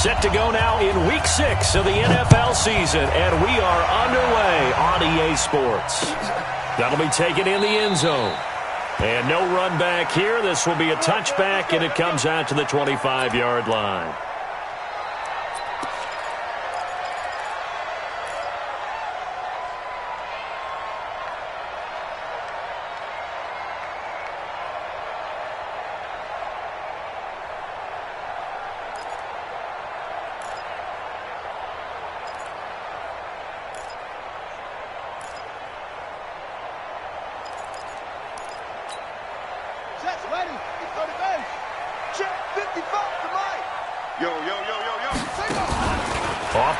Set to go now in Week 6 of the NFL season, and we are underway on EA Sports. That'll be taken in the end zone. And no run back here. This will be a touchback, and it comes out to the 25-yard line.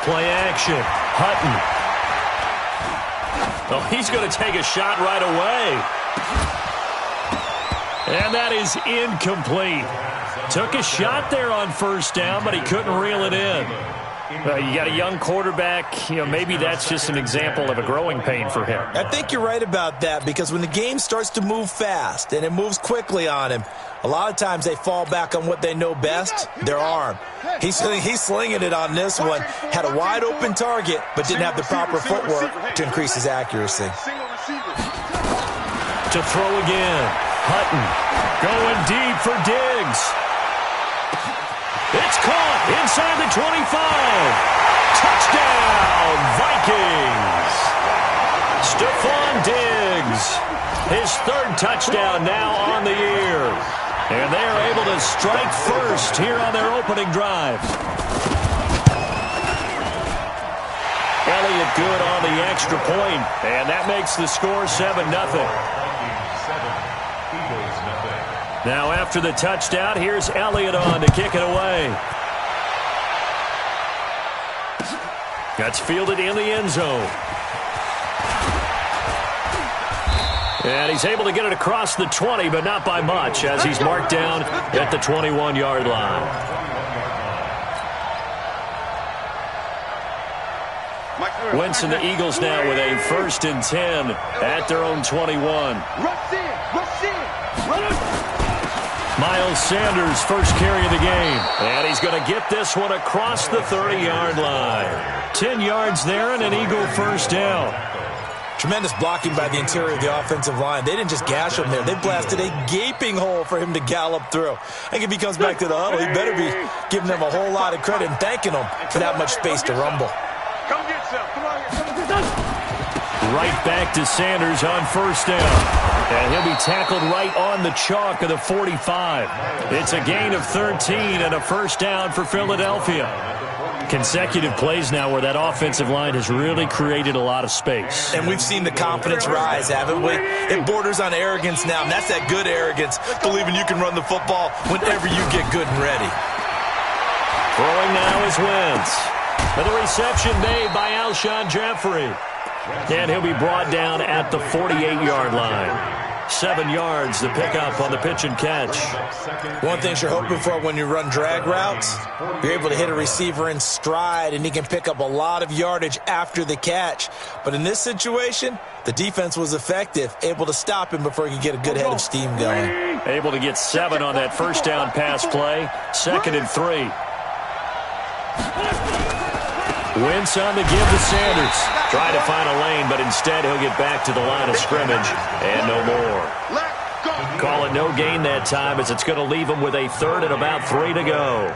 Play action. Hutton. Oh, he's going to take a shot right away. And that is incomplete. Took a shot there on first down, but he couldn't reel it in. You got a young quarterback. Maybe that's just an example of a growing pain for him. I think you're right about that, because when the game starts to move fast and it moves quickly on him, a lot of times they fall back on what they know best, their arm. He's slinging it on this one. Had a wide-open target, but didn't have the proper footwork to increase his accuracy. To throw again. Hutton going deep for Diggs. It's caught inside the 25. Touchdown, Vikings. Stephon Diggs. His third touchdown now on the year. And they are able to strike first here on their opening drive. Elliott good on the extra point, and that makes the score 7-0. Now after the touchdown, here's Elliott on to kick it away. That's fielded in the end zone. And he's able to get it across the 20, but not by much, as he's marked down at the 21-yard line. Wentz and the Eagles now with a 1st and 10 at their own 21. Miles Sanders, first carry of the game. And he's going to get this one across the 30-yard line. 10 yards there and an Eagle first down. Tremendous blocking by the interior of the offensive line. They didn't just gash him there. They blasted a gaping hole for him to gallop through. I think if he comes back to the huddle, he better be giving them a whole lot of credit and thanking them for that much space to rumble. Come get some. Come on. Right back to Sanders on first down. And he'll be tackled right on the chalk of the 45. It's a gain of 13 and a first down for Philadelphia. Consecutive plays now where that offensive line has really created a lot of space. And we've seen the confidence rise, haven't we? It borders on arrogance now, and that's that good arrogance, believing you can run the football whenever you get good and ready. Throwing now is Wentz. And the reception made by Alshon Jeffrey. And he'll be brought down at the 48-yard line. 7 yards, the pickup on the pitch and catch. One thing you're hoping for when you run drag routes, you're able to hit a receiver in stride, and he can pick up a lot of yardage after the catch. But in this situation, the defense was effective, able to stop him before he could get a good head of steam going. Able to get 7 on that first down pass play. 2nd and 3. Wentz on the give to Sanders. Trying to find a lane, but instead he'll get back to the line of scrimmage and no more. Call it no gain that time, as it's going to leave him with a 3rd and about 3 to go.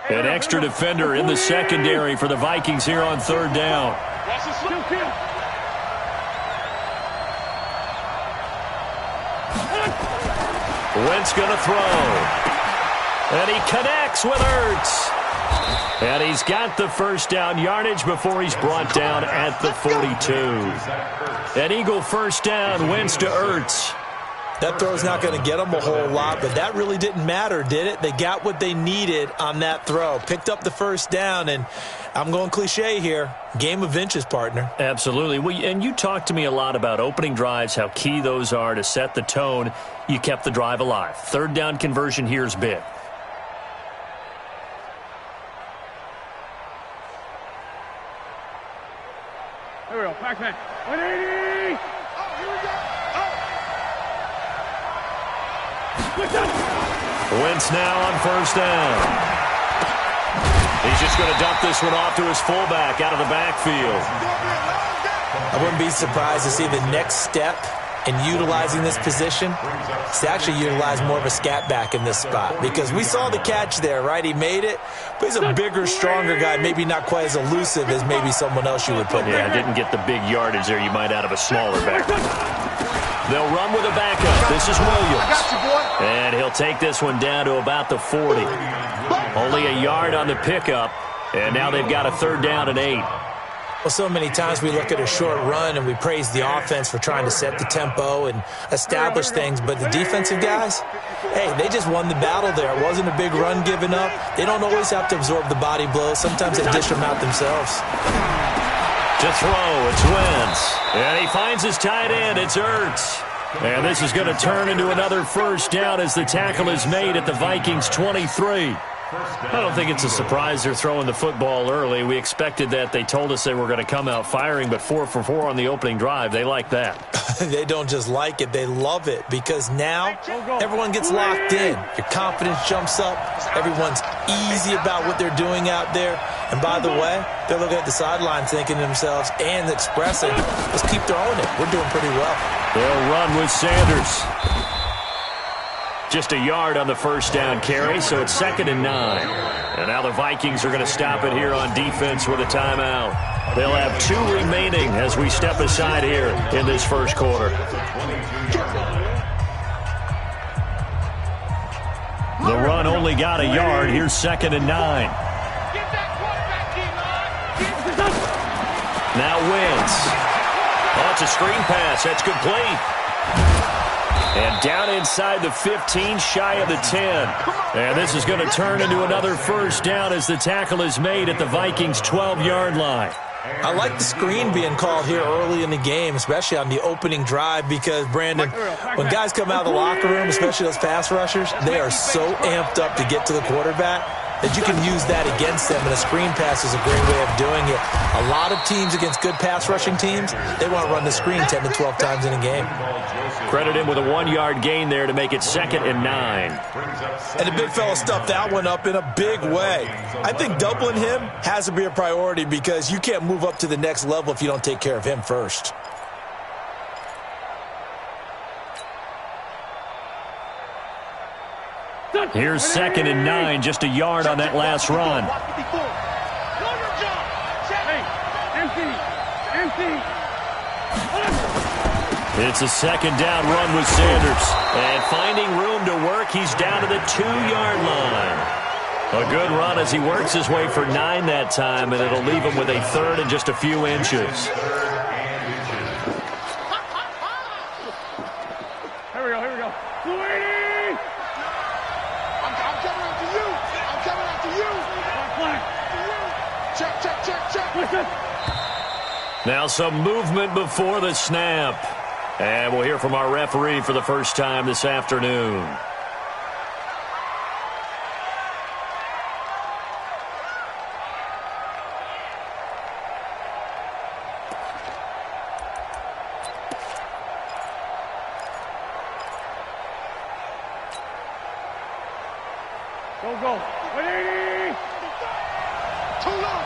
An extra defender in the secondary for the Vikings here on 3rd down. Wentz going to throw. And he connects with Ertz. And he's got the first down yardage before he's brought down at the 42. An Eagle first down, Wentz to Ertz. That throw's not going to get them a whole lot, but that really didn't matter, did it? They got what they needed on that throw. Picked up the first down, and I'm going cliche here. Game of inches, partner. Absolutely. Well, and you talked to me a lot about opening drives, how key those are to set the tone. You kept the drive alive. 3rd down conversion here is big. Here we go. Back man. 180. Oh, here we go. Oh. Wentz now on first down. He's just going to dump this one off to his fullback out of the backfield. I wouldn't be surprised to see the next step in utilizing this position is to actually utilize more of a scat back in this spot, because we saw the catch there, right? He made it, but he's a bigger, stronger guy, maybe not quite as elusive as maybe someone else you would put there. Yeah, didn't get the big yardage there you might out of a smaller back. They'll run with a backup. This is Williams. And he'll take this one down to about the 40. Only a yard on the pickup, and now they've got a 3rd down and 8. Well, so many times we look at a short run and we praise the offense for trying to set the tempo and establish things, but the defensive guys, hey, they just won the battle there. It wasn't a big run given up. They don't always have to absorb the body blows. Sometimes they dish them out themselves. To throw, it's Wentz. And he finds his tight end. It's Ertz. And this is going to turn into another 1st down as the tackle is made at the Vikings 23. I don't think it's a surprise they're throwing the football early. We expected that. They told us they were going to come out firing, but 4 for 4 on the opening drive. They like that. They don't just like it. They love it, because now everyone gets locked in. Your confidence jumps up. Everyone's easy about what they're doing out there. And by the way, they're looking at the sideline thinking to themselves and expressing, let's keep throwing it. We're doing pretty well. They'll run with Sanders. Just a yard on the 1st down carry, so it's 2nd and 9. And now the Vikings are going to stop it here on defense with a timeout. They'll have 2 remaining as we step aside here in this 1st quarter. The run only got a yard. Here's 2nd and 9. Now Wentz. Oh, it's a screen pass. That's complete. And down inside the 15, shy of the 10. And this is going to turn into another 1st down as the tackle is made at the Vikings' 12-yard line. I like the screen being called here early in the game, especially on the opening drive, because, Brandon, when guys come out of the locker room, especially those pass rushers, they are so amped up to get to the quarterback that you can use that against them, and a screen pass is a great way of doing it. A lot of teams against good pass rushing teams, they want to run the screen 10 to 12 times in a game. Credit him with a 1-yard gain there to make it 2nd and 9. And the big fella stuffed that one up in a big way. I think doubling him has to be a priority, because you can't move up to the next level if you don't take care of him first. Here's 2nd and 9, just a yard on that last run. It's a 2nd down run with Sanders. And finding room to work, he's down to the 2-yard line. A good run as he works his way for 9 that time, and it'll leave him with a 3rd and just a few inches. Here we go. 280! I'm coming after you. Check. Now some movement before the snap. And we'll hear from our referee for the first time this afternoon. Go. 180! Too long,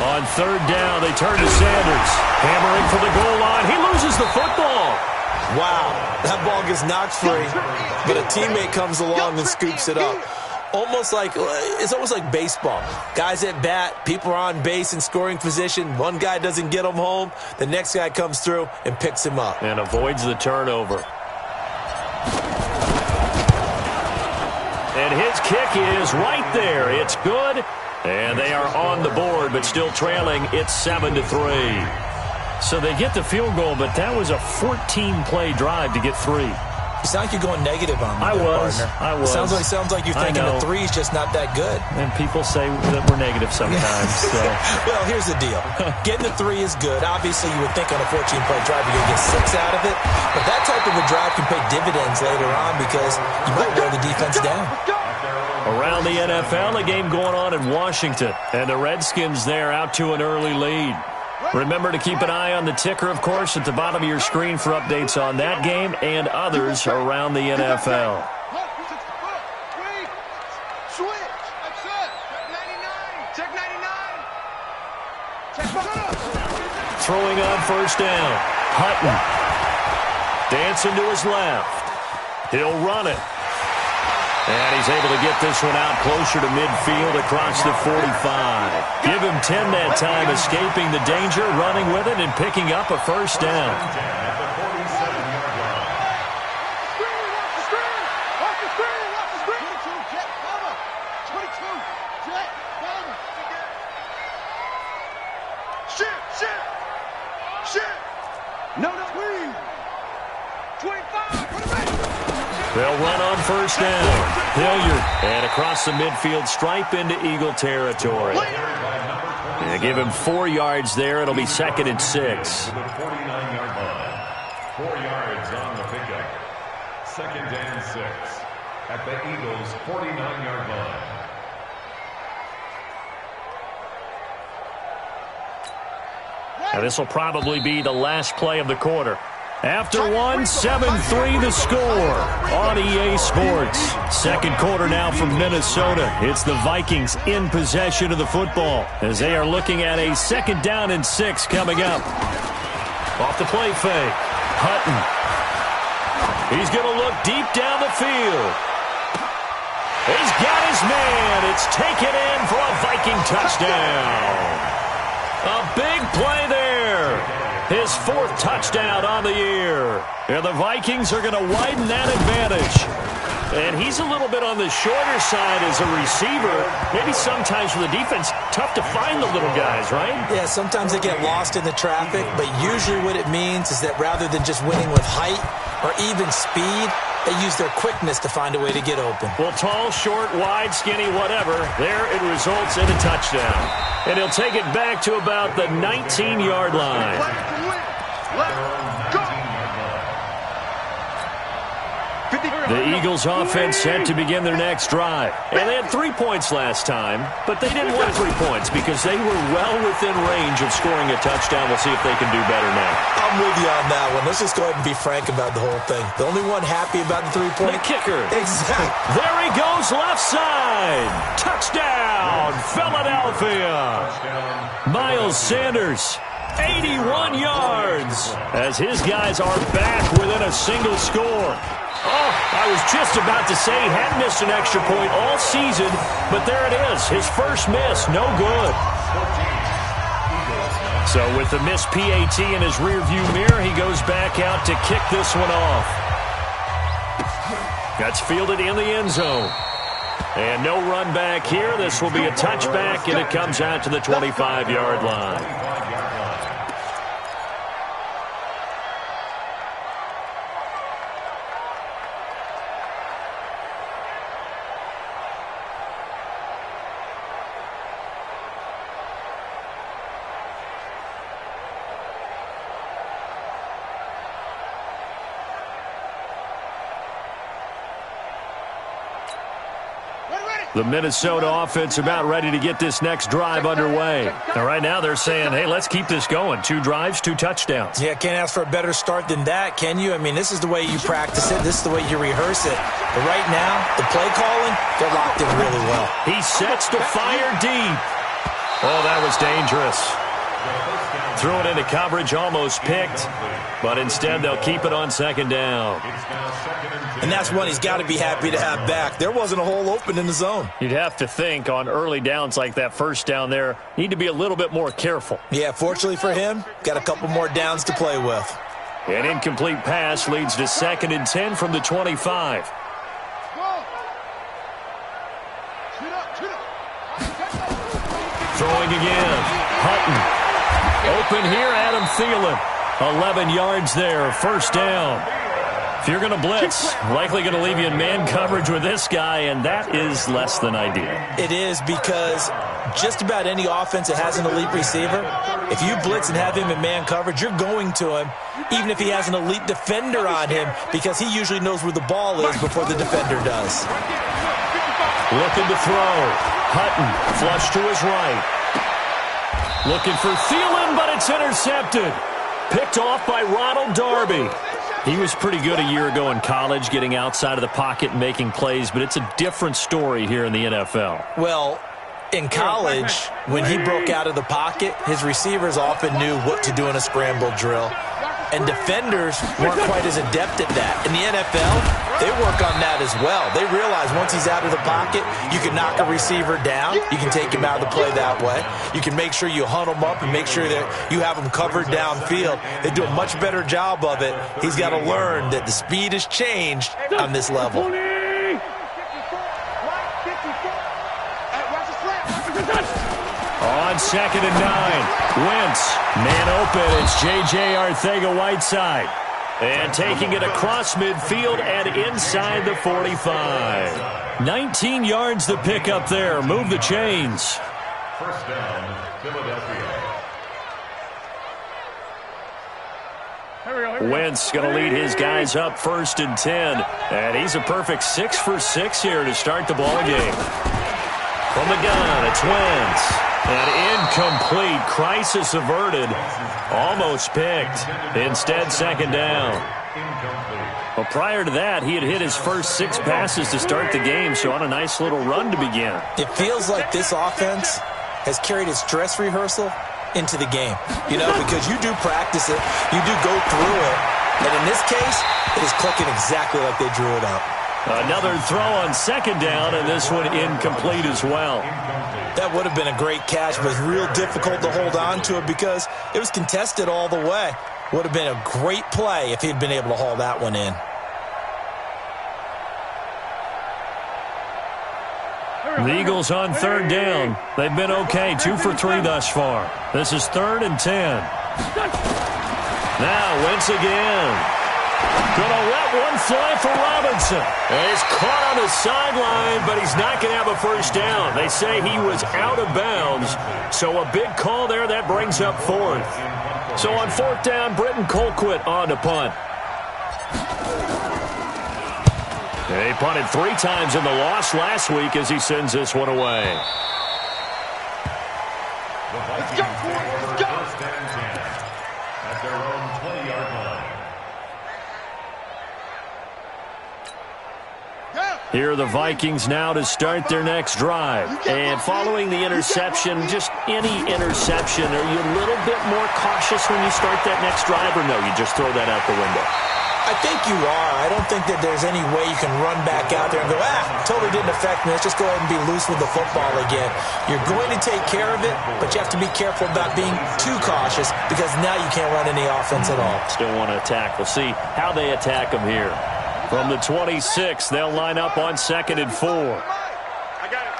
On 3rd down, they turn to Sanders. Hammering for the goal line. He loses the football. Wow, that ball gets knocked free, but a teammate comes along and scoops it up. It's almost like baseball. Guys at bat, people are on base in scoring position. One guy doesn't get him home. The next guy comes through and picks him up. And avoids the turnover. And his kick is right there. It's good. And they are on the board, but still trailing. It's 7-3. So they get the field goal, but that was a 14-play drive to get 3. You sound like you're going negative on me, I was. It sounds like you're thinking the 3's just not that good. And people say that we're negative sometimes. So. Well, here's the deal. Getting the 3 is good. Obviously, you would think on a 14-play drive you're going to get 6 out of it. But that type of a drive can pay dividends later on, because you might wear the defense down. Around the NFL, a game going on in Washington. And the Redskins there out to an early lead. Remember to keep an eye on the ticker, of course, at the bottom of your screen for updates on that game and others around the NFL. Throwing on first down. Hutton. Dancing to his left. He'll run it. And he's able to get this one out closer to midfield across the 45. Give him 10 that time, escaping the danger, running with it, and picking up a first down. They'll run on first down. Hilliard, and across the midfield stripe into Eagle territory. And give him 4 yards there. It'll be 2nd and 6. 49-yard line. 4 yards on the pickup. 2nd and 6 at the Eagles' 49-yard line. Now this will probably be the last play of the quarter. After one, 7-3 the score on EA Sports. Second quarter now from Minnesota. It's the Vikings in possession of the football as they are looking at a 2nd down and 6 coming up. Off the play fake. Hutton. He's going to look deep down the field. He's got his man. It's taken in for a Viking touchdown. A big play there. His 4th touchdown on the year. And the Vikings are going to widen that advantage. And he's a little bit on the shorter side as a receiver. Maybe sometimes for the defense, tough to find the little guys, right? Yeah, sometimes they get lost in the traffic, but usually what it means is that rather than just winning with height or even speed, they use their quickness to find a way to get open. Well, tall, short, wide, skinny, whatever, there it results in a touchdown. And he'll take it back to about the 19-yard line. The Eagles offense set to begin their next drive. And they had 3 points last time, but they didn't want 3 points because they were well within range of scoring a touchdown. We'll see if they can do better now. I'm with you on that one. Let's just go ahead and be frank about the whole thing. The only one happy about the 3-point. The kicker. Exactly. There he goes, left side. Touchdown, Philadelphia. Miles Sanders, 81 yards, as his guys are back within a single score. Oh, I was just about to say he hadn't missed an extra point all season, but there it is. His first miss, no good. So with the missed PAT in his rearview mirror, he goes back out to kick this one off. That's fielded in the end zone. And no run back here. This will be a touchback, and it comes out to the 25-yard line. The Minnesota offense about ready to get this next drive underway. Now, right now they're saying, hey, let's keep this going. 2 drives, 2 touchdowns. Yeah, can't ask for a better start than that, can you? I mean, this is the way you practice it. This is the way you rehearse it. But right now, the play calling, they're locked in really well. He sets to fire deep. Oh, that was dangerous. Threw it into coverage, almost picked. But instead, they'll keep it on 2nd down. And that's one he's got to be happy to have back. There wasn't a hole open in the zone. You'd have to think on early downs like that first down there, need to be a little bit more careful. Yeah, fortunately for him, got a couple more downs to play with. An incomplete pass leads to 2nd and 10 from the 25. Throwing again. Hutton. Open here, Adam Thielen. 11 yards there, first down. If you're going to blitz, likely going to leave you in man coverage with this guy, and that is less than ideal. It is, because just about any offense that has an elite receiver, if you blitz and have him in man coverage, you're going to him, even if he has an elite defender on him, because he usually knows where the ball is before the defender does. Looking to throw. Hutton, flush to his right. Looking for Thielen, but it's intercepted. Picked off by Ronald Darby. He was pretty good a year ago in college, getting outside of the pocket and making plays, but it's a different story here in the NFL. Well, in college, when he broke out of the pocket, his receivers often knew what to do in a scramble drill. And defenders weren't quite as adept at that. In the NFL, they work on that as well. They realize once he's out of the pocket, you can knock a receiver down. You can take him out of the play that way. You can make sure you hunt him up and make sure that you have him covered downfield. They do a much better job of it. He's got to learn that the speed has changed on this level. On 2nd and 9, Wentz, man open, it's J.J. Arcega-Whiteside. And taking it across midfield and inside the 45. 19 yards to pick up there. Move the chains. First down, Philadelphia. Wentz going to lead his guys up 1st and 10. And he's a perfect 6 for 6 here to start the ball game. From the gun, it's Wentz. And incomplete. Crisis averted. Almost picked. Instead, 2nd down. Well, prior to that, he had hit his first 6 passes to start the game, so on a nice little run to begin. It feels like this offense has carried its dress rehearsal into the game. You know, because you do practice it, you do go through it, and in this case, it is clicking exactly like they drew it up. Another throw on 2nd down, and this one incomplete as well. That would have been a great catch, but it was real difficult to hold on to it because it was contested all the way. Would have been a great play if he'd been able to haul that one in. The Eagles on 3rd down. They've been okay, 2 for 3 thus far. This is 3rd and 10. Now Wentz again. Gonna let one fly for Robinson. And he's caught on the sideline, but he's not going to have a first down. They say he was out of bounds. So a big call there. That brings up 4th. So on 4th down, Britton Colquitt on to punt. He punted 3 times in the loss last week as he sends this one away. Let's go, let's go. First and 10 at their own 20-yard line. Here are the Vikings now to start their next drive. And following the interception, just any interception, are you a little bit more cautious when you start that next drive, or no, you just throw that out the window? I think you are. I don't think that there's any way you can run back out there and go, totally didn't affect me. Let's just go ahead and be loose with the football again. You're going to take care of it, but you have to be careful about being too cautious because now you can't run any offense at all. Still want to attack. We'll see how they attack them here. From the 26, they'll line up on 2nd and 4. I got it.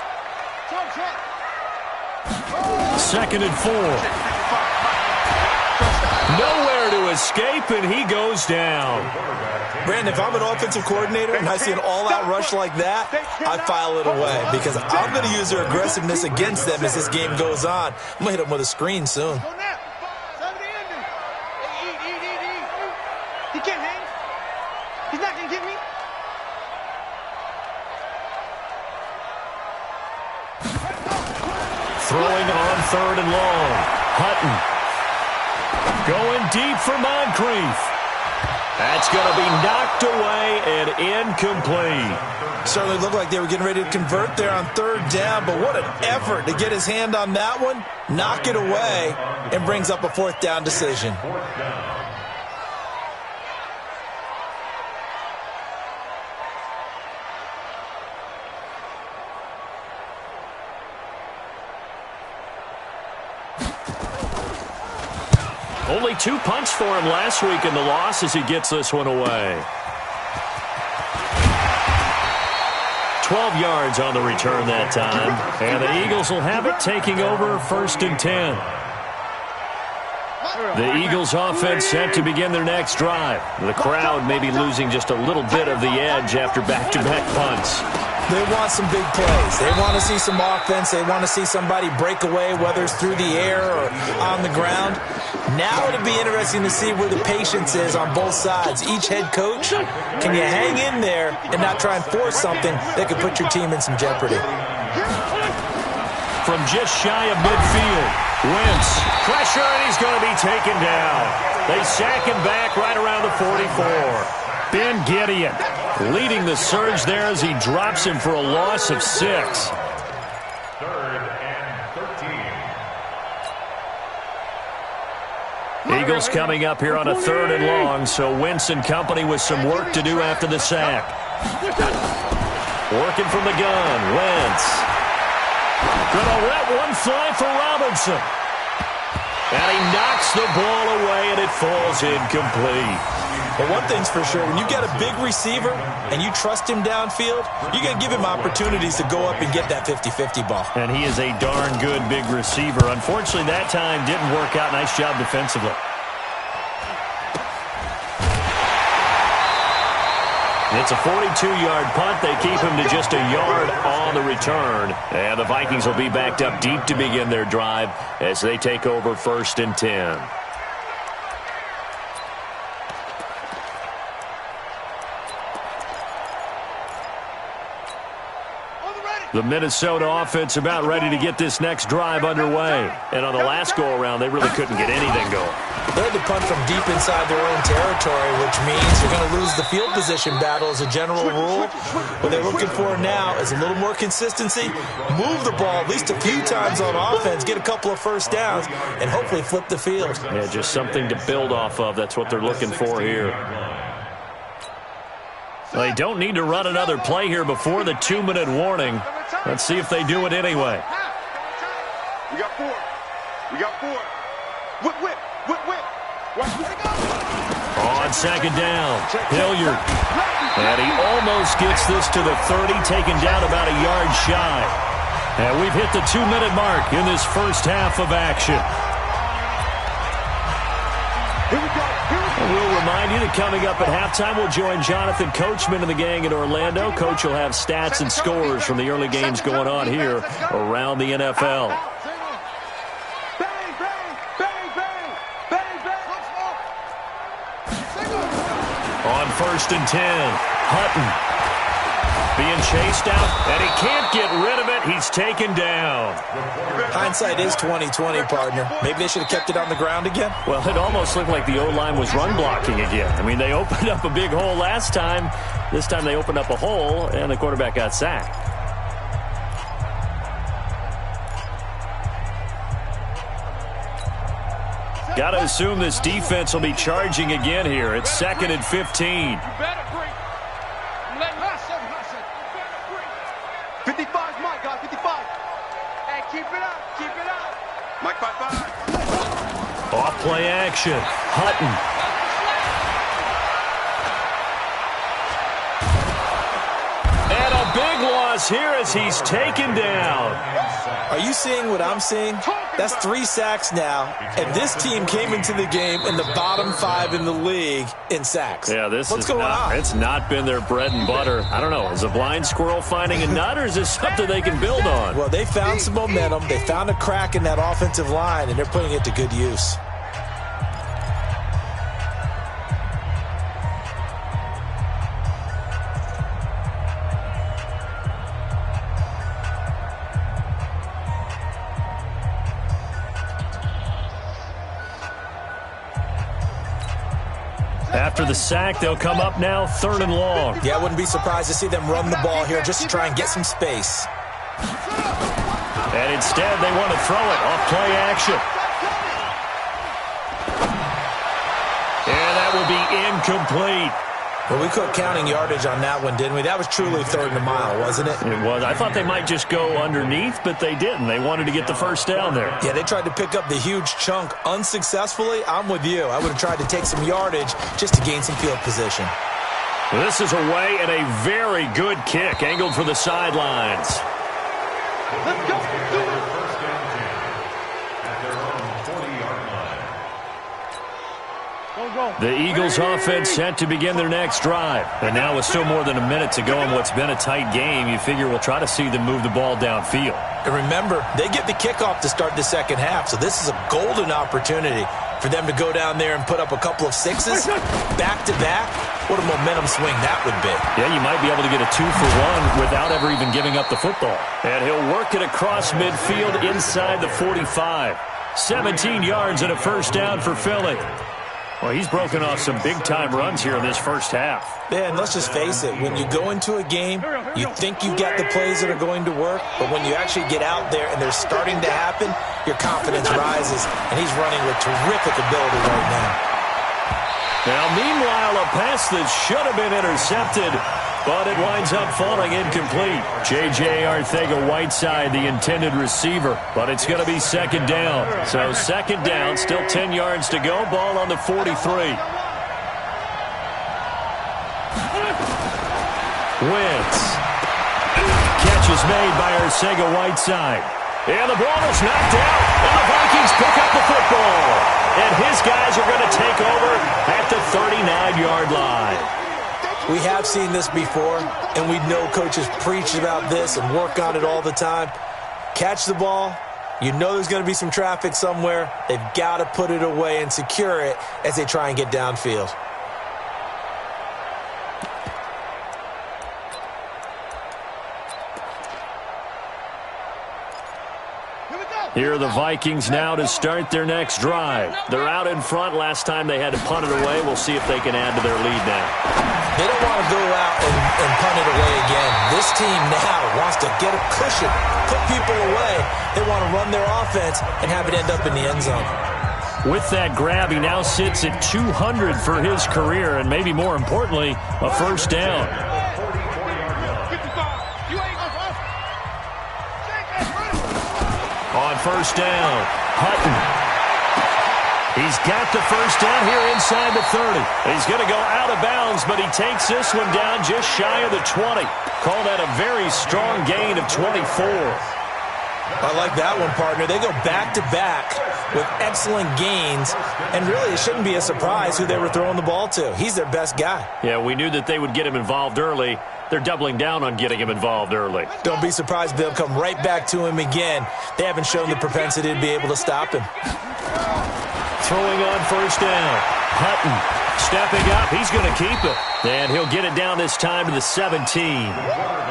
2nd and 4. Nowhere to escape, and he goes down. Brandon, if I'm an offensive coordinator and I see an all-out rush like that, I file it away because I'm going to use their aggressiveness against them as this game goes on. I'm going to hit them with a screen soon. He can't hang. He's not going to get me. Throwing on 3rd and long. Hutton. Going deep for Moncrief. That's going to be knocked away and incomplete. Certainly looked like they were getting ready to convert there on 3rd down, but what an effort to get his hand on that one, knock it away, and brings up a 4th down decision. Only 2 punts for him last week in the loss as he gets this one away. 12 yards on the return that time. And the Eagles will have it, taking over 1st and 10. The Eagles offense set to begin their next drive. The crowd may be losing just a little bit of the edge after back-to-back punts. They want some big plays. They want to see some offense. They want to see somebody break away, whether it's through the air or on the ground. Now it'll be interesting to see where the patience is on both sides. Each head coach, can you hang in there and not try and force something that could put your team in some jeopardy? From just shy of midfield, Wentz, pressure, and he's going to be taken down. They sack him back right around the 44. Ben Gideon leading the surge there as he drops him for a loss of 6. Third and 13. Eagles coming up here on a 3rd and long, so Wentz and company with some work to do after the sack. Working from the gun, Wentz. Gonna let one fly for Robinson. And he knocks the ball away, and it falls incomplete. But one thing's for sure, when you get a big receiver and you trust him downfield, you're going to give him opportunities to go up and get that 50-50 ball. And he is a darn good big receiver. Unfortunately, that time didn't work out. Nice job defensively. It's a 42-yard punt. They keep him to just a yard on the return. And the Vikings will be backed up deep to begin their drive as they take over 1st and 10. The Minnesota offense about ready to get this next drive underway. And on the last go-around, they really couldn't get anything going. They had to punt from deep inside their own territory, which means you're going to lose the field position battle as a general rule. What they're looking for now is a little more consistency, move the ball at least a few times on offense, get a couple of first downs, and hopefully flip the field. Yeah, just something to build off of. That's what they're looking for here. They don't need to run another play here before the 2-minute warning. Let's see if they do it anyway. We got 4. We got 4. Whip, whip, whip, whip. On 2nd down, Hilliard. And he almost gets this to the 30, taken down about a yard shy. And we've hit the 2-minute mark in this first half of action. Here we go. We'll remind you that coming up at halftime, we'll join Jonathan Coachman and the gang in Orlando. Coach will have stats and scores from the early games going on here around the NFL. Bang, bang, bang, bang, bang, bang. On 1st and 10, Hutton being chased out, and he can't get rid of it. He's taken down. Hindsight is 20/20, partner. Maybe they should have kept it on the ground again. Well, it almost looked like the O-line was run blocking again. I mean, they opened up a big hole last time. This time they opened up a hole, and the quarterback got sacked. Got to assume this defense will be charging again here. It's 2nd and 15. 55's Mike, guys, 55. Hey, keep it up, keep it up. Mike, 5-5. Off play action. Hutton. And a big loss here as he's taken down. Are you seeing what I'm seeing? That's 3 sacks now, and this team came into the game in the bottom 5 in the league in sacks. Yeah, What's going on? It's not been their bread and butter. I don't know. Is a blind squirrel finding a nut, or is this something they can build on? Well, they found some momentum. They found a crack in that offensive line, and they're putting it to good use. After the sack, they'll come up now 3rd and long. Yeah, I wouldn't be surprised to see them run the ball here just to try and get some space. And instead, they want to throw it off play action. And that will be incomplete. Well, we quit counting yardage on that one, didn't we? That was truly 3rd and a mile, wasn't it? It was. I thought they might just go underneath, but they didn't. They wanted to get the first down there. Yeah, they tried to pick up the huge chunk unsuccessfully. I'm with you. I would have tried to take some yardage just to gain some field position. This is away and a very good kick angled for the sidelines. Let's go. First and 10 at their own 40-yard line. The Eagles offense set to begin their next drive. And now with still more than a minute to go in what's been a tight game, you figure we'll try to see them move the ball downfield. And remember, they get the kickoff to start the second half, so this is a golden opportunity for them to go down there and put up a couple of sixes back-to-back. What a momentum swing that would be. Yeah, you might be able to get a 2-for-1 without ever even giving up the football. And he'll work it across midfield inside the 45. 17 yards and a first down for Philly. Well, he's broken off some big-time runs here in this first half. Yeah, and let's just face it. When you go into a game, you think you've got the plays that are going to work, but when you actually get out there and they're starting to happen, your confidence rises, and he's running with terrific ability right now. Now, meanwhile, a pass that should have been intercepted, but it winds up falling incomplete. J.J. Arcega-Whiteside, the intended receiver, but it's going to be second down. So second down, still 10 yards to go, ball on the 43. Wentz. Catch is made by Arcega-Whiteside. And the ball is knocked out, and the Vikings pick up the football. And his guys are going to take over at the 39-yard line. We have seen this before, and we know coaches preach about this and work on it all the time. Catch the ball. You know there's going to be some traffic somewhere. They've got to put it away and secure it as they try and get downfield. Here are the Vikings now to start their next drive. They're out in front. Last time they had to punt it away. We'll see if they can add to their lead now. They don't want to go out and punt it away again. This team now wants to get a cushion, put people away. They want to run their offense and have it end up in the end zone. With that grab, he now sits at 200 for his career, and maybe more importantly, a first down. On first down, Hutton. He's got the first down here inside the 30. He's going to go out of bounds, but he takes this one down just shy of the 20. Call that a very strong gain of 24. I like that one, partner. They go back-to-back with excellent gains, and really it shouldn't be a surprise who they were throwing the ball to. He's their best guy. Yeah, we knew that they would get him involved early. They're doubling down on getting him involved early. Don't be surprised they'll come right back to him again. They haven't shown the propensity to be able to stop him. Throwing on first down. Hutton stepping up. He's going to keep it. And he'll get it down this time to the 17.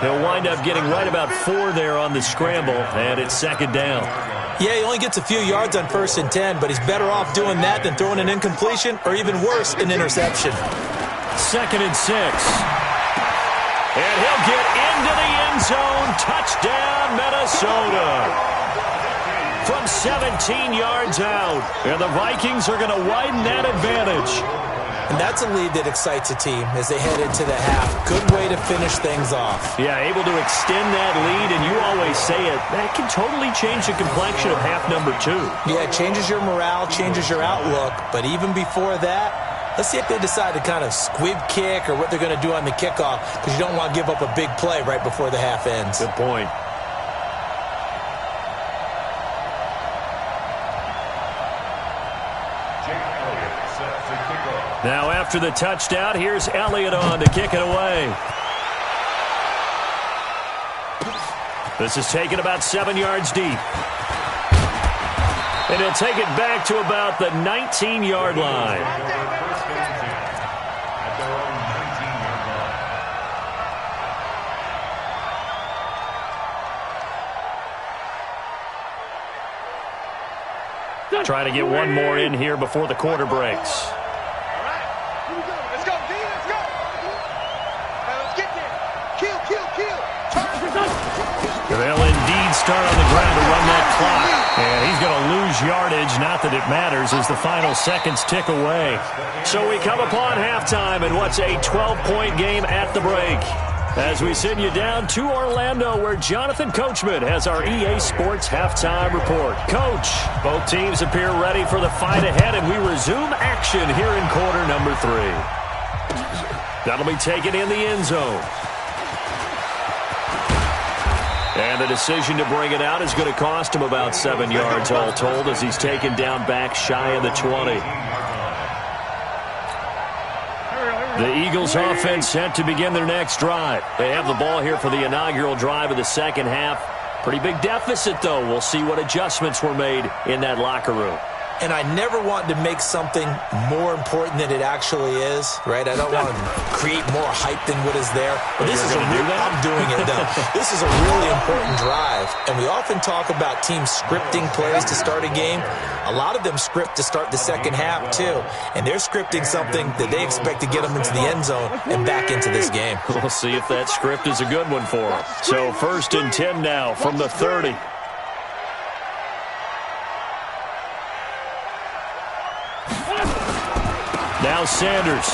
He'll wind up getting right about 4 there on the scramble, and it's second down. Yeah, he only gets a few yards on 1st and 10, but he's better off doing that than throwing an incompletion or even worse, an interception. 2nd and 6. And he'll get into the end zone. Touchdown, Minnesota. From 17 yards out. And the Vikings are going to widen that advantage. And that's a lead that excites a team as they head into the half. Good way to finish things off. Yeah, able to extend that lead, and you always say it, that can totally change the complexion of half number 2. Yeah, it changes your morale, changes your outlook. But even before that, let's see if they decide to kind of squib kick or what they're going to do on the kickoff, because you don't want to give up a big play right before the half ends. Good point. Now after the touchdown, here's Elliott on to kick it away. This is taken about 7 yards deep. And he'll take it back to about the 19-yard line. Trying to get one more in here before the quarter breaks. Let's go, D, let's go. Let's get there. Kill. They'll indeed start on the ground to run that clock. And he's going to lose yardage. Not that it matters as the final seconds tick away. So we come upon halftime in what's a 12-point game at the break. As we send you down to Orlando, where Jonathan Coachman has our EA Sports Halftime Report. Coach, both teams appear ready for the fight ahead, and we resume action here in quarter number 3. That'll be taken in the end zone. And the decision to bring it out is going to cost him about 7 yards all told, as he's taken down back shy of the 20. The Eagles offense set to begin their next drive. They have the ball here for the inaugural drive of the second half. Pretty big deficit, though. We'll see what adjustments were made in that locker room. And I never want to make something more important than it actually is, right? I don't want to create more hype than what is there. But this is I'm doing it, though. This is a really important drive. And we often talk about teams scripting plays to start a game. A lot of them script to start the second half, too. And they're scripting something that they expect to get them into the end zone and back into this game. We'll see if that script is a good one for them. So 1st and 10 now from the 30. Now Sanders.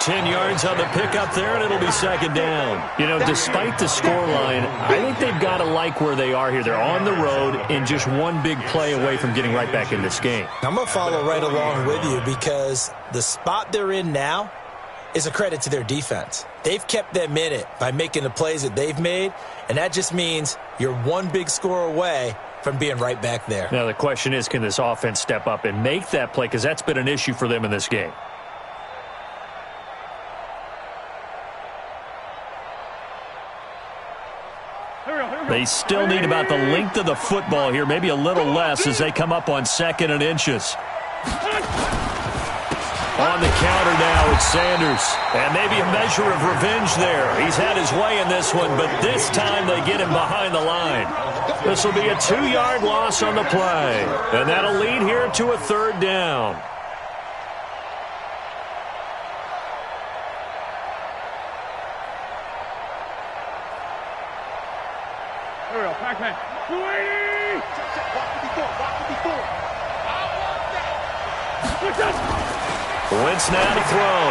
10 yards on the pickup there, and it'll be 2nd down. You know, despite the scoreline, I think they've got to like where they are here. They're on the road and just one big play away from getting right back in this game. I'm going to follow right along with you because the spot they're in now is a credit to their defense. They've kept them in it by making the plays that they've made, and that just means you're one big score away from being right back there. Now the question is, can this offense step up and make that play? Because that's been an issue for them in this game. They still need about the length of the football here, maybe a little less as they come up on 2nd and inches. On the counter now, it's Sanders. And maybe a measure of revenge there. He's had his way in this one, but this time they get him behind the line. This will be a 2-yard loss on the play. And that'll lead here to a 3rd down. Here we go, Pac-Man. 280! Wentz now to throw.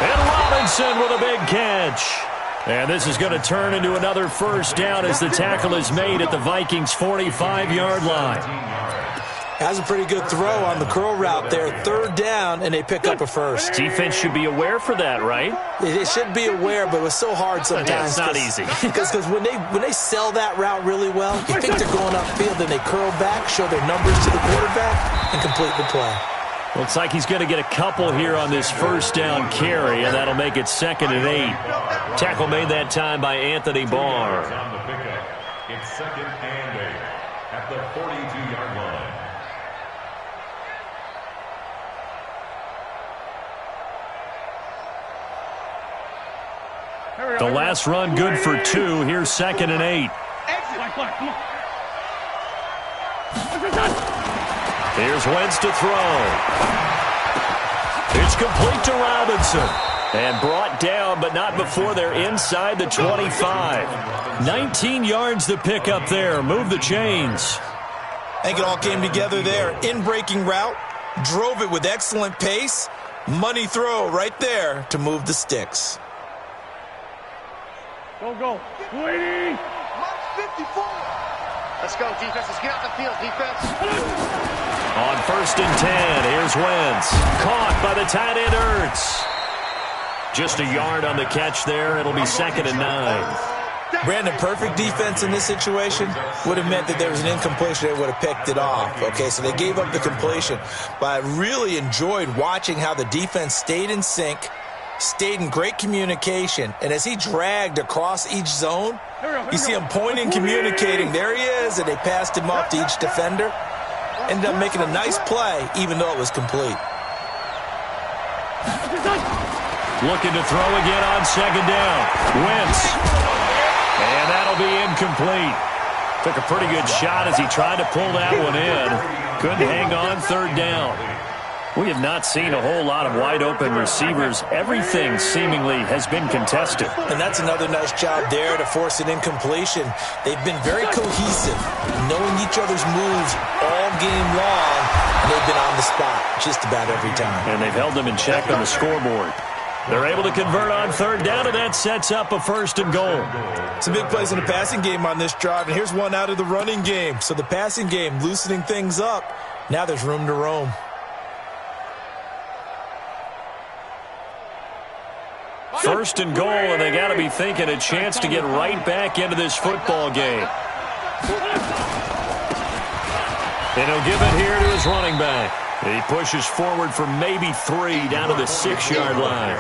And Robinson with a big catch. And this is going to turn into another 1st down as the tackle is made at the Vikings' 45-yard line. Has a pretty good throw on the curl route there. 3rd down, and they pick up a 1st. Defense should be aware for that, right? It should be aware, but it's so hard sometimes. Yeah, it's not easy. Because when they sell that route really well, you think they're going upfield, then they curl back, show their numbers to the quarterback, and complete the play. Looks like he's going to get a couple here on this 1st down carry, and that'll make it 2nd and 8. Tackle made that time by Anthony Barr. On the pickup, it's 2nd and 8 at the 42-yard line. The last run good for 2. Here's 2nd and 8. Here's Wentz to throw. It's complete to Robinson. And brought down, but not before they're inside the 25. 19 yards to pick up there. Move the chains. I think it all came together there. In-breaking route. Drove it with excellent pace. Money throw right there to move the sticks. Go. 280. 54. Let's go, defense. Let's get out the field, defense. On 1st and 10, here's Wentz. Caught by the tight end Ertz. Just a yard on the catch there. It'll be 2nd and 9. Brandon, perfect defense in this situation would have meant that there was an incompletion. They would have picked it off. Okay, so they gave up the completion. But I really enjoyed watching how the defense stayed in sync, stayed in great communication, and as he dragged across each zone, you see him pointing, communicating. There he is, and they passed him off to each defender. Ended up making a nice play, even though it was complete. Looking to throw again on 2nd down. Wentz. And that'll be incomplete. Took a pretty good shot as he tried to pull that one in. Couldn't hang on 3rd down. We have not seen a whole lot of wide-open receivers. Everything seemingly has been contested. And that's another nice job there to force an incompletion. They've been very cohesive, knowing each other's moves all game long, and they've been on the spot just about every time. And they've held them in check on the scoreboard. They're able to convert on 3rd down, and that sets up a 1st and goal. Some big plays in the passing game on this drive, and here's one out of the running game. So the passing game loosening things up. Now there's room to roam. First and goal, and they got to be thinking a chance to get right back into this football game. And he'll give it here to his running back. He pushes forward for maybe 3 down to the 6-yard line.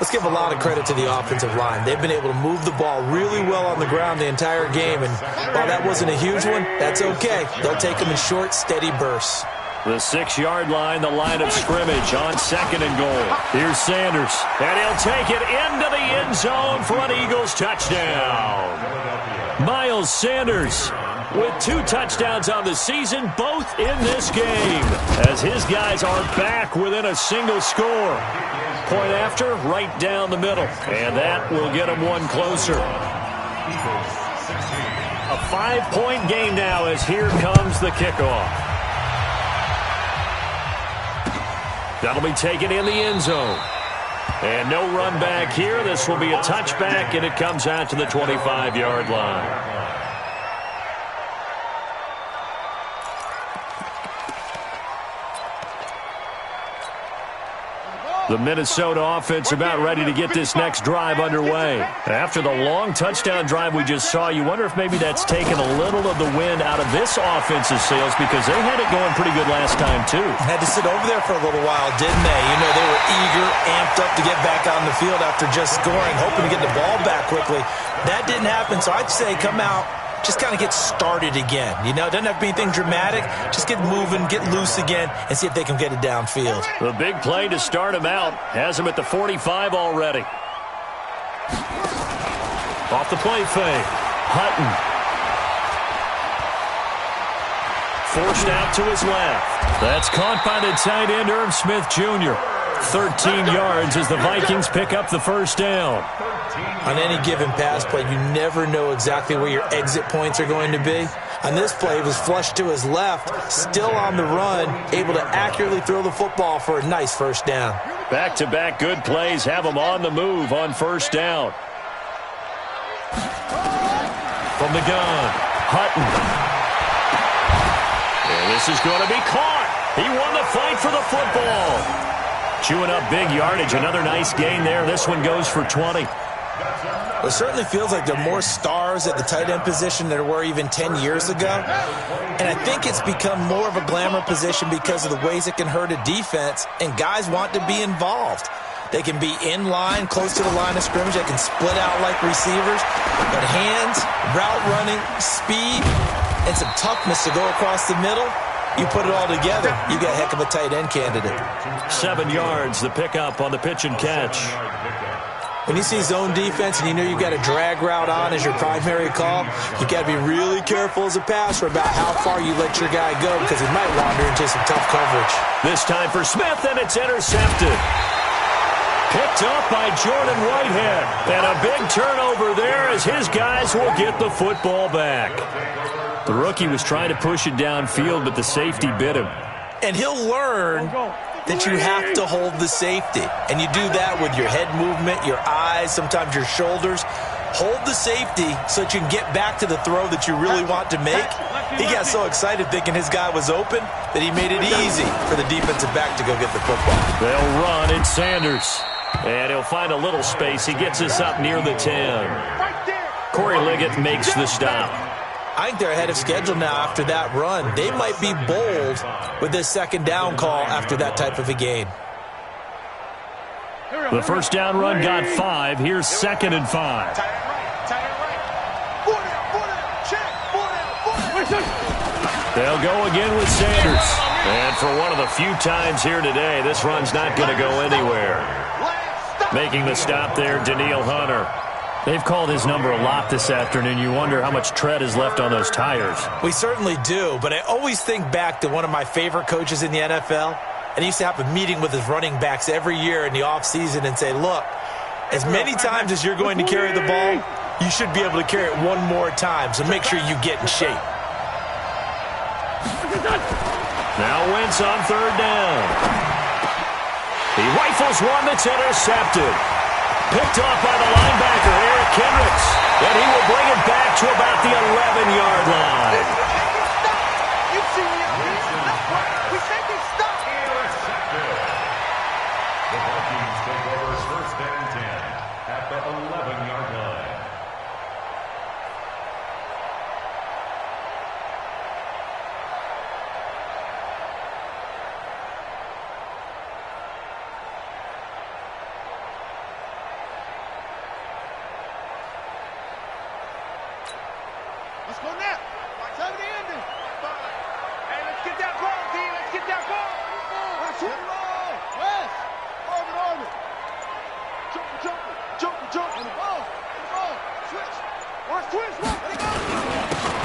Let's give a lot of credit to the offensive line. They've been able to move the ball really well on the ground the entire game, and while that wasn't a huge one, that's okay. They'll take them in short, steady bursts. The 6-yard line, the line of scrimmage on 2nd and goal. Here's Sanders, and he'll take it into the end zone for an Eagles touchdown. Miles Sanders with 2 touchdowns on the season, both in this game, as his guys are back within a single score. Point after, right down the middle, and that will get them one closer. A 5-point game now as here comes the kickoff. That'll be taken in the end zone. And no run back here. This will be a touchback, and it comes out to the 25-yard line. The Minnesota offense about ready to get this next drive underway. After the long touchdown drive we just saw, you wonder if maybe that's taken a little of the wind out of this offense's sails, because they had it going pretty good last time, too. Had to sit over there for a little while, didn't they? You know, they were eager, amped up to get back on the field after just scoring, hoping to get the ball back quickly. That didn't happen, so I'd say come out, just kind of get started again. You know, it doesn't have to be anything dramatic. Just get moving, get loose again, and see if they can get it downfield. The big play to start him out has him at the 45 already. Off the play fake. Hutton. Forced out to his left. That's caught by the tight end, Irv Smith Jr. 13 yards as the Vikings pick up the first down. On any given pass play, you never know exactly where your exit points are going to be. On this play, he was flushed to his left, still on the run, able to accurately throw the football for a nice first down. Back-to-back good plays have him on the move on first down. From the gun, Hutton. And this is going to be caught. He won the fight for the football. Chewing up big yardage. Another nice gain there. This one goes for 20. It certainly feels like there are more stars at the tight end position than there were even 10 years ago. And I think it's become more of a glamour position because of the ways it can hurt a defense, and guys want to be involved. They can be in line, close to the line of scrimmage. They can split out like receivers. But hands, route running, speed, and some toughness to go across the middle, you put it all together, you got a heck of a tight end candidate. 7 yards, the pickup on the pitch and catch. When you see zone defense and you know you've got a drag route on as your primary call, you've got to be really careful as a passer about how far you let your guy go, because he might wander into some tough coverage. This time for Smith, and it's intercepted. Picked up by Jordan Whitehead. And a big turnover there as his guys will get the football back. The rookie was trying to push it downfield, but the safety bit him. And he'll learn that you have to hold the safety. And you do that with your head movement, your eyes, sometimes your shoulders. Hold the safety so that you can get back to the throw that you really want to make. He got so excited thinking his guy was open that he made it easy for the defensive back to go get the football. They'll run. It's Sanders. And he'll find a little space. He gets us up near the 10. Corey Liggett makes the stop. I think they're ahead of schedule now after that run. They might be bold with this second down call after that type of a game. The first down run got 5. Here's 2nd and 5. They'll go again with Sanders. And for one of the few times here today, this run's not going to go anywhere. Making the stop there, Danielle Hunter. They've called his number a lot this afternoon. You wonder how much tread is left on those tires. We certainly do, but I always think back to one of my favorite coaches in the NFL. And he used to have a meeting with his running backs every year in the offseason and say, look, as many times as you're going to carry the ball, you should be able to carry it one more time, so make sure you get in shape. Now Wentz on third down. He rifles one that's intercepted. Picked off by the linebacker, Eric Kendricks. And he will bring it back to about the 11-yard line. You see me up here? That's right. We say they stop. The Vikings take over first and 10 at the 11-yard line.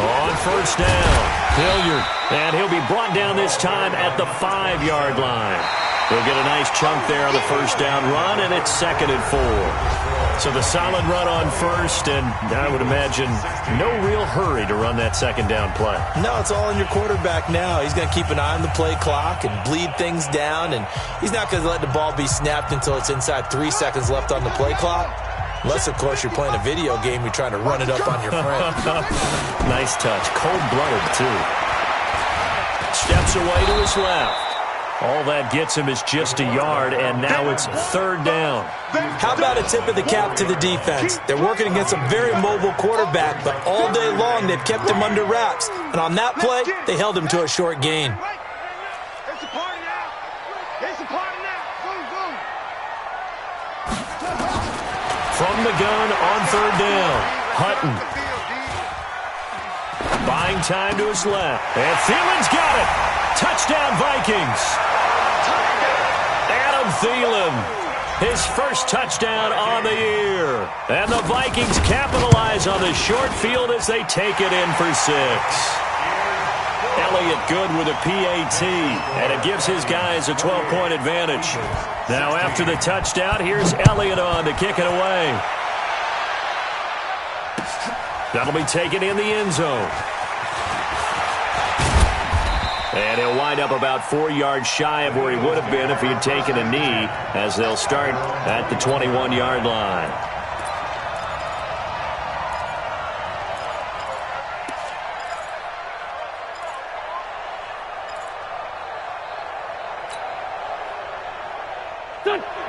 On first down, Hilliard. And he'll be brought down this time at the 5-yard line. They'll get a nice chunk there on the first down run, and it's 2nd and 4. So the solid run on first, and I would imagine no real hurry to run that 2nd down play. No, it's all in your quarterback now. He's going to keep an eye on the play clock and bleed things down, and he's not going to let the ball be snapped until it's inside 3 seconds left on the play clock. Unless, of course, you're playing a video game, you're trying to run it up on your friend. Nice touch. Cold-blooded, too. Steps away to his left. All that gets him is just a yard, and now it's 3rd down. How about a tip of the cap to the defense? They're working against a very mobile quarterback, but all day long they've kept him under wraps. And on that play, they held him to a short gain. It's a party now. It's a party now. Boom, boom. From the gun on 3rd down, Hutton. Buying time to his left. And Thielen's got it. Touchdown, Vikings. Adam Thielen, his first touchdown on the year. And the Vikings capitalize on the short field as they take it in for 6. Elliott good with a PAT, and it gives his guys a 12-point advantage. Now after the touchdown, here's Elliott on to kick it away. That'll be taken in the end zone. And he'll wind up about 4 yards shy of where he would have been if he had taken a knee, as they'll start at the 21-yard line.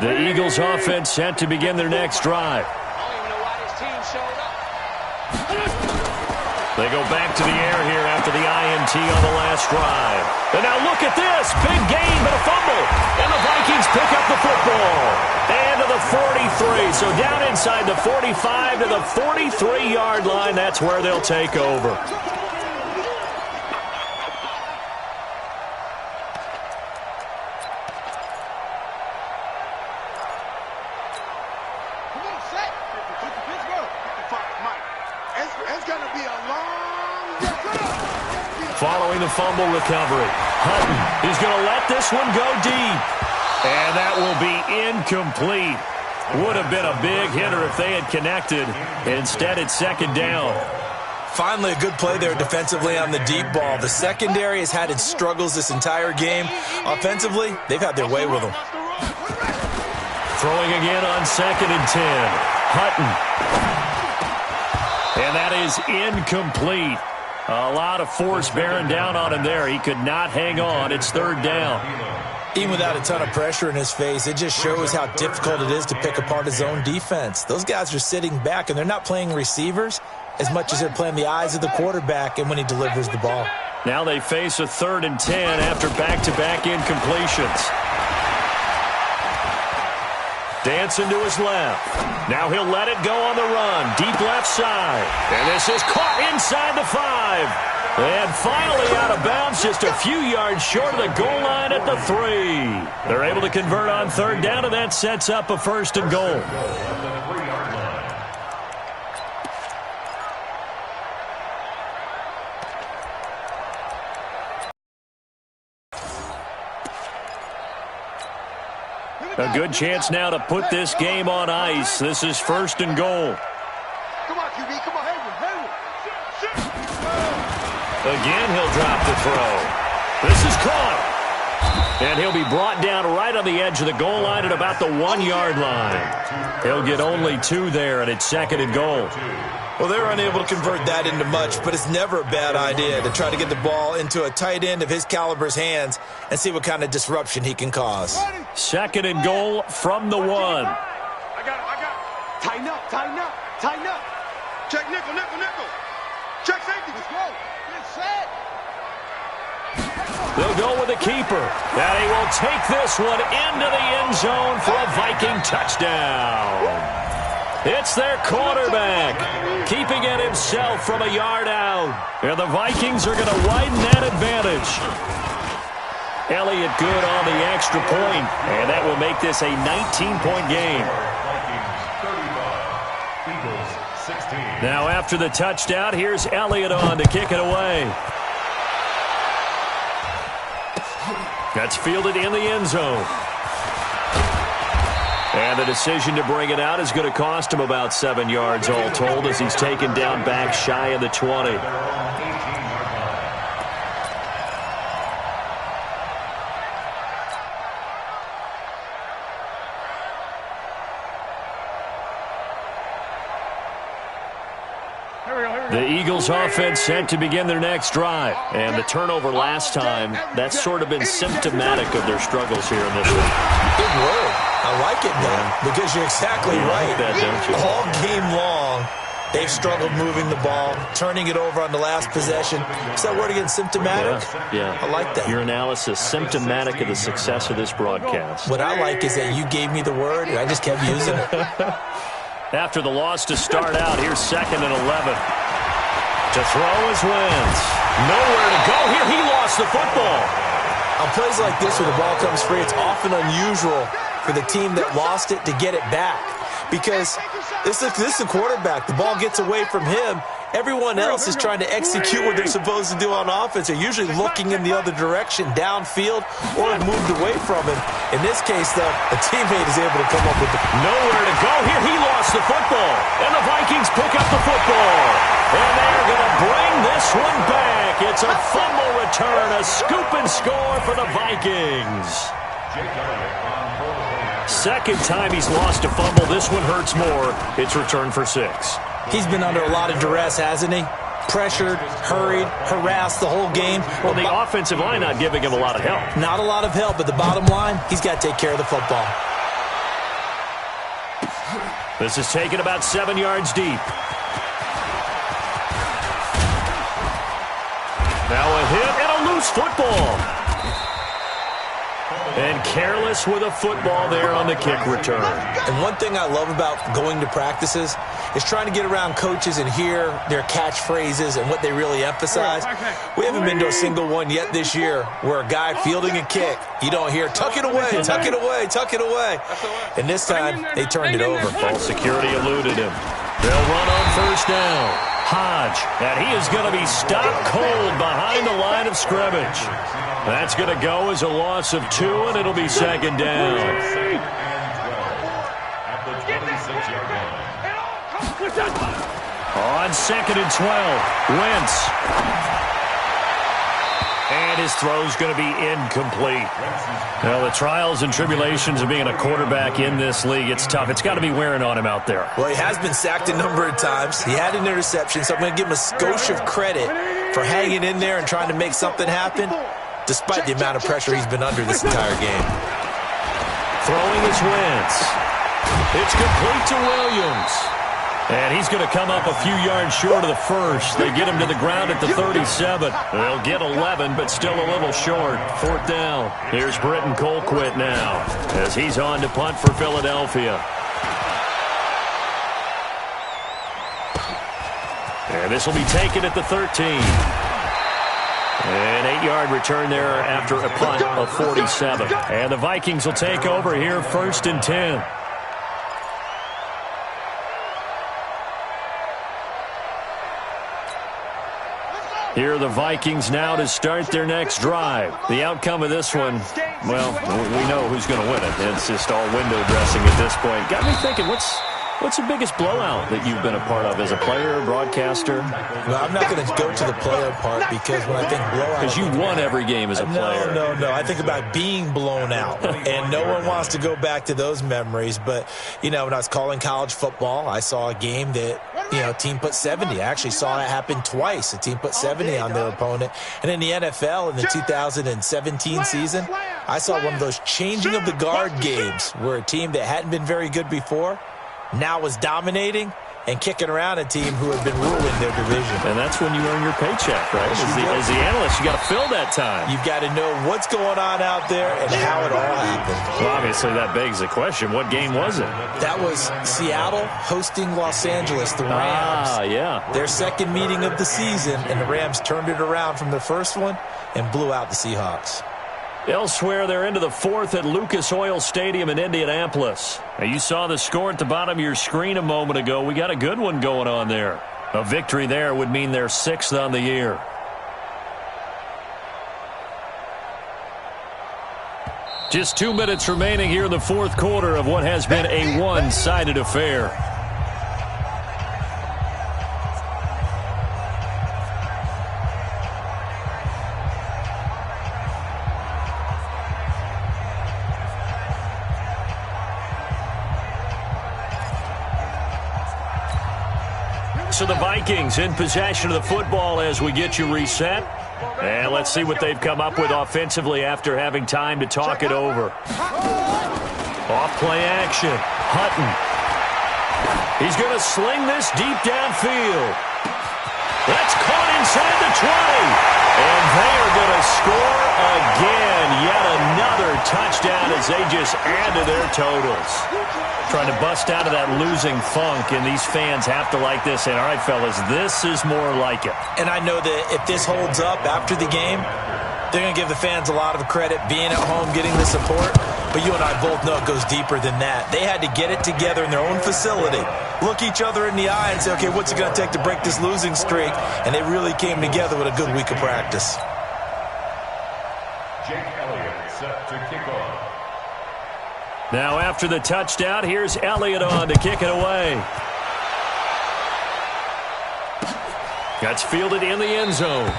The Eagles offense set to begin their next drive. I don't even know why this team showed up. They go back to the air here after the INT on the last drive. And now look at this. Big gain, but a fumble. And the Vikings pick up the football. And to the 43. So down inside the 45 to the 43-yard line. That's where they'll take over. Following the fumble recovery, Hutton is going to let this one go deep. And that will be incomplete. Would have been a big hitter if they had connected. Instead, it's 2nd down. Finally, a good play there defensively on the deep ball. The secondary has had its struggles this entire game. Offensively, they've had their way with them. Throwing again on 2nd and 10. Hutton. And that is incomplete. A lot of force bearing down on him there. He could not hang on. It's 3rd down. Even without a ton of pressure in his face, it just shows how difficult it is to pick apart his own defense. Those guys are sitting back, and they're not playing receivers as much as they're playing the eyes of the quarterback and when he delivers the ball. Now they face a 3rd and 10 after back-to-back incompletions. Dancing to his left. Now he'll let it go on the run. Deep left side. And this is caught inside the 5. And finally out of bounds, just a few yards short of the goal line at the 3. They're able to convert on 3rd down, and that sets up a 1st and goal. A good chance now to put this game on ice. This is 1st and goal. Come on, QB. Come on, Hayward. Again, he'll drop the throw. This is caught. And he'll be brought down right on the edge of the goal line at about the 1-yard line. He'll get only 2 there, and it's 2nd and goal. Well, they're unable to convert that into much, but it's never a bad idea to try to get the ball into a tight end of his caliber's hands and see what kind of disruption he can cause. 2nd and goal from the 1. I got it. Tighten up, tighten up, tighten up. Check nickel, nickel, nickel. Check safety. Let's go. Get set. They'll go with the keeper. And he will take this one into the end zone for a Viking touchdown. It's their quarterback, keeping it himself from a yard out. And the Vikings are going to widen that advantage. Elliott good on the extra point, and that will make this a 19-point game. Now after the touchdown, here's Elliott on to kick it away. That's fielded in the end zone. And the decision to bring it out is going to cost him about 7 yards all told as he's taken down back shy of the 20. The Eagles offense set to begin their next drive. And the turnover last time, that's sort of been symptomatic of their struggles here in this one. Big word. I like it now because you're exactly right. Like that, don't you? All game long, they've struggled moving the ball, turning it over on the last possession. Is that word again, symptomatic? Yeah. I like that. Your analysis, symptomatic of the success of this broadcast. What I like is that you gave me the word, and I just kept using it. After the loss to start out, here's 2nd and 11. To throw is Wentz. Nowhere to go here. He lost the football. On plays like this where the ball comes free, it's often unusual for the team that lost it to get it back. Because this is the quarterback. The ball gets away from him. Everyone else is trying to execute what they're supposed to do on offense. They're usually looking in the other direction, downfield, or have moved away from him. In this case, though, a teammate is able to come up with the... Nowhere to go here. He lost the football. And the Vikings pick up the football. And they're going to bring this one back. It's a fumble return, a scoop and score for the Vikings. Second time he's lost a fumble. This one hurts more. It's returned for 6. He's been under a lot of duress, hasn't he? Pressured, hurried, harassed the whole game. Well, the offensive line not giving him a lot of help. Not a lot of help, but the bottom line, he's got to take care of the football. This is taken about 7 yards deep. Now a hit and a loose football. And careless with a football there on the kick return. And one thing I love about going to practices is trying to get around coaches and hear their catchphrases and what they really emphasize. We haven't been to a single one yet this year where a guy fielding a kick, you don't hear, tuck it away, tuck it away, tuck it away. And this time, they turned it over. Ball security eluded him. They'll run on first down. Hodge, and he is going to be stopped cold behind the line of scrimmage. That's going to go as a loss of 2, and it'll be 2nd down. On 2nd and 12, Wentz. And his throw's going to be incomplete. Well, the trials and tribulations of being a quarterback in this league, it's tough. It's got to be wearing on him out there. Well, he has been sacked a number of times. He had an interception, so I'm going to give him a skosh of credit for hanging in there and trying to make something happen, despite the amount of pressure he's been under this entire game. Throwing is Wentz. It's complete to Williams. And he's going to come up a few yards short of the first. They get him to the ground at the 37. They'll get 11, but still a little short. 4th down. Here's Britton Colquitt now as he's on to punt for Philadelphia. And this will be taken at the 13. An 8-yard return there after a punt of 47. And the Vikings will take over here 1st and 10. Here are the Vikings now to start their next drive. The outcome of this one, well, we know who's going to win it. It's just all window dressing at this point. Got me thinking, what's the biggest blowout that you've been a part of as a player, broadcaster? Well, I'm not going to go to the player part because when I think blowout... Because you won every game as a player. No. I think about being blown out. And no one wants to go back to those memories. But, when I was calling college football, I saw a game that, a team put 70. I actually saw that happen twice. A team put 70 on their opponent. And in the NFL in the 2017 season, I saw one of those changing of the guard games where a team that hadn't been very good before now was dominating and kicking around a team who had been ruling their division. And that's when you earn your paycheck, right? As the analyst, you got to fill that time. You've got to know what's going on out there and how it all happened. Well, obviously, that begs the question, what game was it? That was Seattle hosting Los Angeles, the Rams. Yeah. Their second meeting of the season, and the Rams turned it around from the first one and blew out the Seahawks. Elsewhere, they're into the 4th at Lucas Oil Stadium in Indianapolis. Now, you saw the score at the bottom of your screen a moment ago. We got a good one going on there. A victory there would mean they're 6th on the year. Just 2 minutes remaining here in the fourth quarter of what has been a one-sided affair. So the Vikings in possession of the football as we get you reset. And let's see what they've come up with offensively after having time to talk it over. Off play action. Hutton. He's going to sling this deep downfield. That's caught inside the 20. And they are going to score again. Yet another touchdown as they just add to their totals. Trying to bust out of that losing funk, and these fans have to like this. And all right, fellas, this is more like it. And I know that if this holds up after the game, they're going to give the fans a lot of credit being at home, getting the support. But you and I both know it goes deeper than that. They had to get it together in their own facility, look each other in the eye and say, okay, what's it going to take to break this losing streak? And they really came together with a good week of practice. Jake Elliott set to kick off. Now after the touchdown, here's Elliott on to kick it away. That's fielded in the end zone.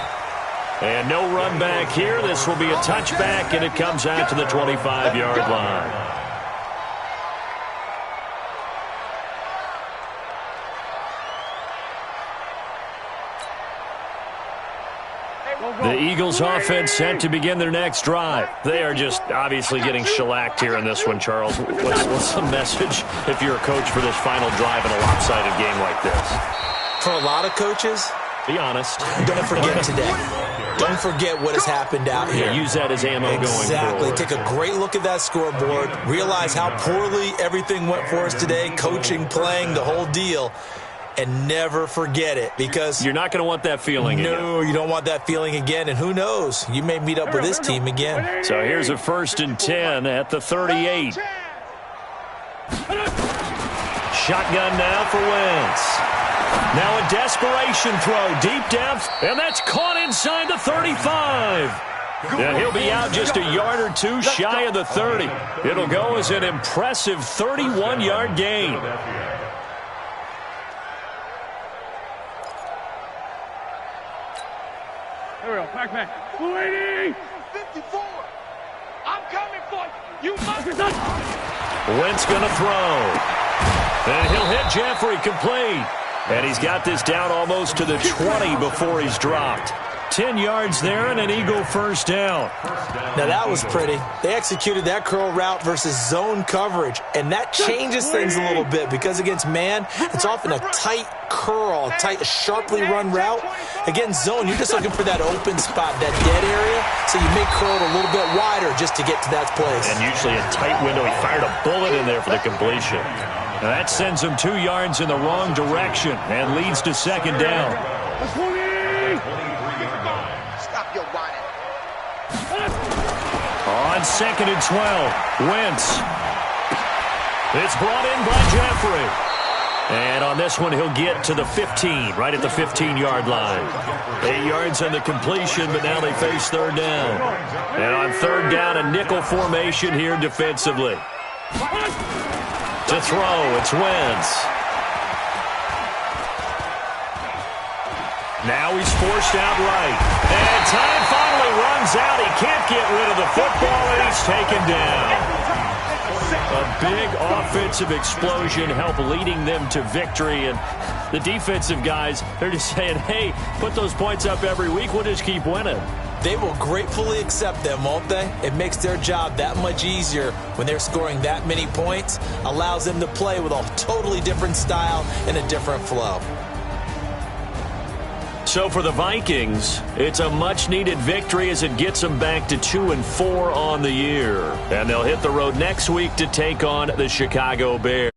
And no run back here. This will be a touchback, and it comes out to the 25-yard line. The Eagles offense set to begin their next drive. They are just obviously getting shellacked here in this one, Charles. What's the message if you're a coach for this final drive in a lopsided game like this? For a lot of coaches, be honest. Don't forget today. Don't forget what has happened out here. Use that as ammo going forward. Exactly. Take a great look at that scoreboard. Realize how poorly everything went for us today. Coaching, playing, the whole deal. And never forget it, because you're not going to want that feeling again. No, you don't want that feeling again. And who knows? You may meet up with this team again. So here's a 1st and 10 at the 38. Shotgun now for Wentz. Now a desperation throw deep down, and that's caught inside the 35. And he'll be out just a yard or two shy of the 30. It'll go as an impressive 31-yard gain. There we go. Back. 54. I'm coming for you. You must. Wentz going to throw. And he'll hit Jeffrey complete. And he's got this down almost to the 20 before he's dropped. 10 yards there and an Eagle 1st down. Now that was pretty. They executed that curl route versus zone coverage, and that changes things a little bit because against man, it's often a tight curl, a tight, sharply run route. Against zone, you're just looking for that open spot, that dead area, so you may curl it a little bit wider just to get to that place. And usually a tight window. He fired a bullet in there for the completion. Now that sends him 2 yards in the wrong direction and leads to 2nd down. On 2nd and 12, Wentz. It's brought in by Jeffrey. And on this one, he'll get to the 15, right at the 15-yard line. 8 yards on the completion, but now they face 3rd down. And on 3rd down, a nickel formation here defensively. To throw, it's Wentz. Now he's forced out right. And time finally runs out. He can't get rid of the football, and he's taken down. A big offensive explosion helped leading them to victory. And the defensive guys, they're just saying, hey, put those points up every week. We'll just keep winning. They will gratefully accept them, won't they? It makes their job that much easier when they're scoring that many points. Allows them to play with a totally different style and a different flow. So for the Vikings, it's a much-needed victory as it gets them back to 2-4 on the year. And they'll hit the road next week to take on the Chicago Bears.